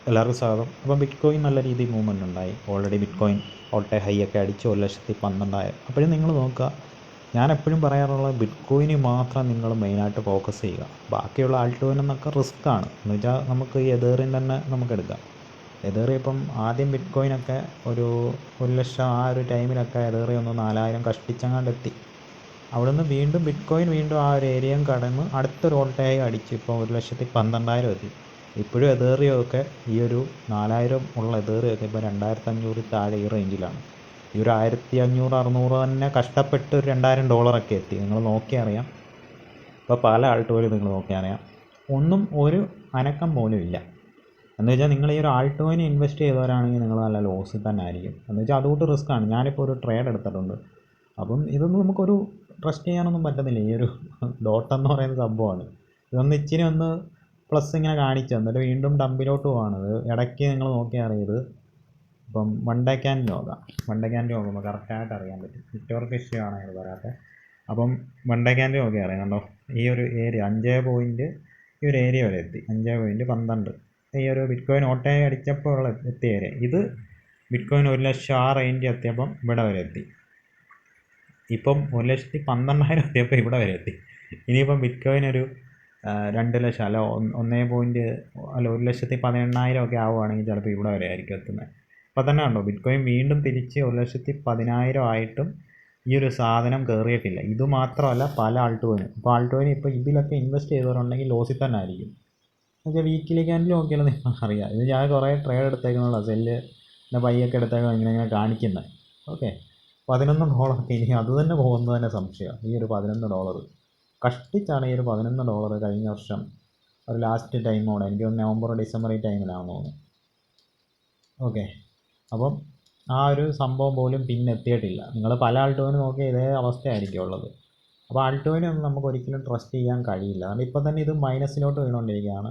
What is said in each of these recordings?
എല്ലാവർക്കും സ്വാഗതം. അപ്പം ബിറ്റ് കോയിൻ നല്ല രീതിയിൽ മൂവ്മെൻ്റ് ഉണ്ടായി. ഓൾറെഡി ബിറ്റ് കോയിൻ ഓൾട്ടൈം ഹൈ ഒക്കെ അടിച്ച് 1,12,000. അപ്പോഴും നിങ്ങൾ നോക്കുക, ഞാൻ എപ്പോഴും പറയാറുള്ളത് ബിറ്റ് കോയിന് മാത്രം നിങ്ങൾ മെയിനായിട്ട് ഫോക്കസ് ചെയ്യുക. ബാക്കിയുള്ള ആൾട്ട് കോയിൻ എന്നൊക്കെ റിസ്ക്കാണ്. എന്ന് വെച്ചാൽ നമുക്ക് ഈ എതേറിയം തന്നെ നമുക്ക് എടുക്കാം. എതേറിയം ഇപ്പം ആദ്യം ബിറ്റ് കോയിനൊക്കെ ഒരു 1,00,000 ആ ഒരു ടൈമിലൊക്കെ എതേറിയം ഒന്ന് 4,000 കഷ്ടിച്ചങ്ങാണ്ടെത്തി. അവിടെ നിന്ന് വീണ്ടും ബിറ്റ് കോയിൻ വീണ്ടും ആ ഒരു ഏരിയയും കടന്ന് അടുത്തൊരു ഓൾട്ടൈം അടിച്ച് ഇപ്പോൾ 1,12,000 എത്തി. ഇപ്പോഴും എതേറിയമൊക്കെ ഈ ഒരു 4,000 ഉള്ള എതേറിയമൊക്കെ ഇപ്പോൾ 2,500 താഴെ ഈ റേഞ്ചിലാണ്. ഈ ഒരു 1,500 600 തന്നെ കഷ്ടപ്പെട്ട് ഒരു $2,000 എത്തി. നിങ്ങൾ നോക്കിയാൽ അറിയാം. ഇപ്പോൾ പല ആൾട്ട് കോയിൻ നിങ്ങൾ നോക്കിയാൽ അറിയാം, ഒന്നും ഒരു അനക്കം പോലും ഇല്ല. എന്ന് വെച്ചാൽ നിങ്ങൾ ഈ ഒരു ആൾട്ട് കോയിൻ ഇൻവെസ്റ്റ് ചെയ്തവരാണെങ്കിൽ നിങ്ങൾ നല്ല ലോസിൽ തന്നെ ആയിരിക്കും. എന്ന് വെച്ചാൽ അതുകൊണ്ട് റിസ്ക്കാണ്. ഞാനിപ്പോൾ ഒരു ട്രേഡ് എടുത്തിട്ടുണ്ട്. അപ്പം ഇതൊന്നും നമുക്കൊരു ട്രസ്റ്റ് ചെയ്യാനൊന്നും പറ്റുന്നില്ല. ഈ ഒരു ഡോട്ട് എന്ന് പറയുന്ന സംഭവമാണ്. ഇതൊന്ന് ഇച്ചിരി ഒന്ന് പ്ലസ് ഇങ്ങനെ കാണിച്ചു എന്നിട്ട് വീണ്ടും ഡമ്പിലോട്ട് പോവാണത്. ഇടയ്ക്ക് നിങ്ങൾ നോക്കിയാൽ അറിയത് ഇപ്പം 1 ഡേ ക്യാൻഡിൽ നോക്കാം. 1 ഡേ ക്യാൻഡിൽ നോക്കുമ്പോൾ കറക്റ്റായിട്ട് അറിയാൻ പറ്റും. നെറ്റ്വർക്ക് ഇഷ്യൂ ആണ് ഇത് പറയാത്തത്. അപ്പം 1 ഡേ ക്യാൻഡിൽ നോക്കിയാൽ അറിയാം. കണ്ടോ, ഈ ഒരു ഏരിയ 5 പോയിൻറ്റ് ഈ ഒരു ഏരിയ വരെ എത്തി. 5.12 ഈ ഒരു ബിറ്റ് കോയിൻ ഓട്ടോയെ അടിച്ചപ്പോൾ എത്തിയ ഏരിയ. ഇത് ബിറ്റ് കോയിൻ 1,00,000 ആ റേഞ്ച് എത്തിയപ്പം ഇവിടെ വരെ എത്തി. ഇപ്പം 1,12,000 എത്തിയപ്പോൾ ഇവിടെ വരെ എത്തി. ഇനിയിപ്പം ബിറ്റ് കോയിൻ ഒരു 2,00,000 അല്ല 1,18,000 ഒക്കെ ആവുകയാണെങ്കിൽ ചിലപ്പോൾ ഇവിടെ വരെ ആയിരിക്കും എത്തുന്നത്. അപ്പോൾ തന്നെ കണ്ടോ, ബിറ്റ് കോയിൻ വീണ്ടും തിരിച്ച് 1,10,000 ആയിട്ടും ഈ ഒരു സാധനം കയറിയിട്ടില്ല. ഇത് മാത്രമല്ല പല ആൾട്ട് കോയിനും. ഇപ്പോൾ ആൾട്ട് കോയിൻ ഇപ്പോൾ ഇതിലൊക്കെ ഇൻവെസ്റ്റ് ചെയ്തവരുണ്ടെങ്കിൽ ലോസിൽ തന്നെ ആയിരിക്കും. എന്നുവെച്ചാൽ വീക്കിലി ക്യാൻഡിൽ നോക്കിയാൽ നിങ്ങൾക്ക് അറിയാം. ഇത് ഞാൻ കുറേ ട്രേഡ് എടുത്തേക്കുന്നുള്ള സെല്ല് പിന്നെ ബൈയൊക്കെ എടുത്തേക്കാൻ ഇങ്ങനെ കാണിക്കുന്നത്. ഓക്കെ, $11 ഇനി അത് തന്നെ പോകുന്നത് തന്നെ സംശയമാണ്. ഈ ഒരു $11 കഷ്ടിച്ചാണ് ഈ ഒരു $11 കഴിഞ്ഞ വർഷം ഒരു ലാസ്റ്റ് ടൈമോടെ, എനിക്ക് തോന്നുന്നു നവംബർ ഡിസംബർ ഈ ടൈമിലാണെന്ന് തോന്നുന്നു. ഓക്കെ, അപ്പം ആ ഒരു സംഭവം പോലും പിന്നെ എത്തിയിട്ടില്ല. നിങ്ങൾ പല ആൾട്ട് കോയിൻ നോക്കിയാൽ ഇതേ അവസ്ഥയായിരിക്കും ഉള്ളത്. അപ്പോൾ ആൾട്ട് കോയിനൊന്നും നമുക്ക് ഒരിക്കലും ട്രസ്റ്റ് ചെയ്യാൻ കഴിയില്ല. കാരണം ഇപ്പോൾ തന്നെ ഇത് മൈനസിലോട്ട് വീണുകൊണ്ടിരിക്കുകയാണ്.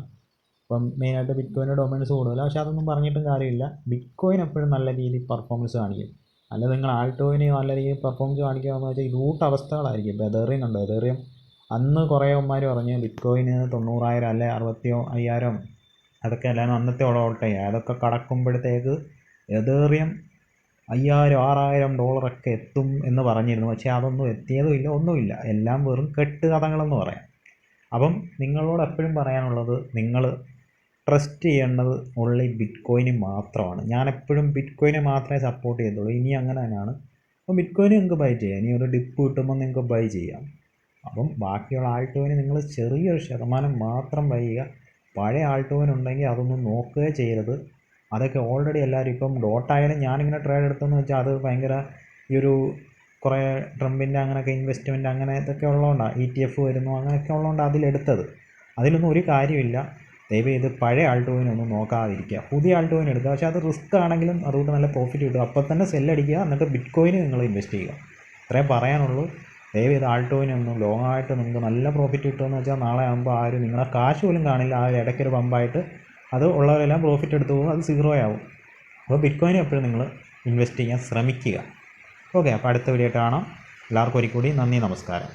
ഇപ്പം മെയിനായിട്ട് ബിറ്റ് കോയിൻ്റെ ഡൊമൈൻസ് കൂടുതലാണ്. പക്ഷേ അതൊന്നും പറഞ്ഞിട്ടും കാര്യമില്ല. ബിറ്റ് കോയിൻ എപ്പോഴും നല്ല രീതിയിൽ പെർഫോമൻസ് കാണിക്കും. അല്ല നിങ്ങൾ ആൾട്ട് കോയിന് നല്ല രീതിയിൽ പെർഫോമൻസ് കാണിക്കുകയെന്ന് വെച്ചാൽ ഇതൂട്ട് അവസ്ഥകളായിരിക്കും. ഇപ്പോൾ എതേറിയം കണ്ടോ, എതേറിയം അന്ന് കുറേ അവന്മാർ പറഞ്ഞ് ബിറ്റ് കോയിന് 90,000 അല്ലെ 65,000 അതൊക്കെ അല്ലായിരുന്നു അന്നത്തെ ഓൾട്ടൈം. അതൊക്കെ കടക്കുമ്പോഴത്തേക്ക് എതേറിയം 5,000 $6,000 ഒക്കെ എത്തും എന്ന് പറഞ്ഞിരുന്നു. പക്ഷേ അതൊന്നും എത്തിയതുമില്ല, ഒന്നുമില്ല. എല്ലാം വെറും കെട്ടുകഥകളെന്ന് പറയാം. അപ്പം നിങ്ങളോട് എപ്പോഴും പറയാനുള്ളത്, നിങ്ങൾ ട്രസ്റ്റ് ചെയ്യേണ്ടത് ഓൺലി ബിറ്റ് കോയിന് മാത്രമാണ്. ഞാൻ എപ്പോഴും ബിറ്റ് കോയിനെ മാത്രമേ സപ്പോർട്ട് ചെയ്യത്തുള്ളൂ. ഇനി അങ്ങനെ തന്നെയാണ്. അപ്പം ബിറ്റ് കോയിന് നിങ്ങൾക്ക് ബൈ ചെയ്യാം. ഇനി ഒരു ഡിപ്പ് കിട്ടുമ്പോൾ നിങ്ങൾക്ക് ബൈ ചെയ്യാം. അപ്പം ബാക്കിയുള്ള ആൾട്ട് കോയിന് നിങ്ങൾ ചെറിയൊരു ശതമാനം മാത്രം ബൈ ചെയ്യുക. പഴയ ആൾട്ട് കോയിൻ ഉണ്ടെങ്കിൽ അതൊന്നും നോക്കുകയേ ചെയ്യരുത്. അതൊക്കെ ഓൾറെഡി എല്ലാവരും ഇപ്പം ഡോട്ടായാലും ഞാനിങ്ങനെ ട്രേഡ് എടുത്തെന്ന് വെച്ചാൽ അത് ഭയങ്കര ഈ ഒരു കുറേ ട്രംപിൻ്റെ അങ്ങനെയൊക്കെ ഇൻവെസ്റ്റ്മെൻറ്റ് അങ്ങനെ ഇതൊക്കെ ഉള്ളതുകൊണ്ടാണ്, ETF വരുന്നു അങ്ങനെയൊക്കെ ഉള്ളതുകൊണ്ട് അതിലെടുത്തത്. അതിലൊന്നും ഒരു കാര്യമില്ല. ദയവ് ചെയ്ത് പഴയ ആൾട്ട് കോയിനൊന്നും നോക്കാതിരിക്കുക. പുതിയ ആൾട്ട് കോയിൻ എടുക്കുക. പക്ഷേ അത് റിസ്ക് ആണെങ്കിലും അതുകൊണ്ട് നല്ല പ്രോഫിറ്റ് കിട്ടും. അപ്പോൾ തന്നെ സെല്ലടിക്കുക, എന്നിട്ട് ബിറ്റ് കോയിന് നിങ്ങൾ ഇൻവെസ്റ്റ് ചെയ്യുക. ഇത്രയും പറയാനുള്ളൂ. ദയവ് ചെയ്ത് ആൾട്ട് കോയിനൊന്നും ലോങ് ആയിട്ട് നിങ്ങൾക്ക് നല്ല പ്രോഫിറ്റ് കിട്ടുമെന്ന് വെച്ചാൽ നാളെ ആകുമ്പോൾ ആരും നിങ്ങളെ കാശ് പോലും കാണില്ല. ആ ഒരു ഇടയ്ക്കൊരു പമ്പായിട്ട് അത് ഉള്ളവരെല്ലാം പ്രോഫിറ്റ് എടുത്ത് പോകും, അത് 0 ആവും. അപ്പോൾ ബിറ്റ് കോയിൻ എപ്പോഴും നിങ്ങൾ ഇൻവെസ്റ്റ് ചെയ്യാൻ ശ്രമിക്കുക. ഓക്കെ, അപ്പോൾ അടുത്ത വീഡിയോ കാണാം. എല്ലാവർക്കും ഒരിക്കൽ കൂടി നന്ദി, നമസ്കാരം.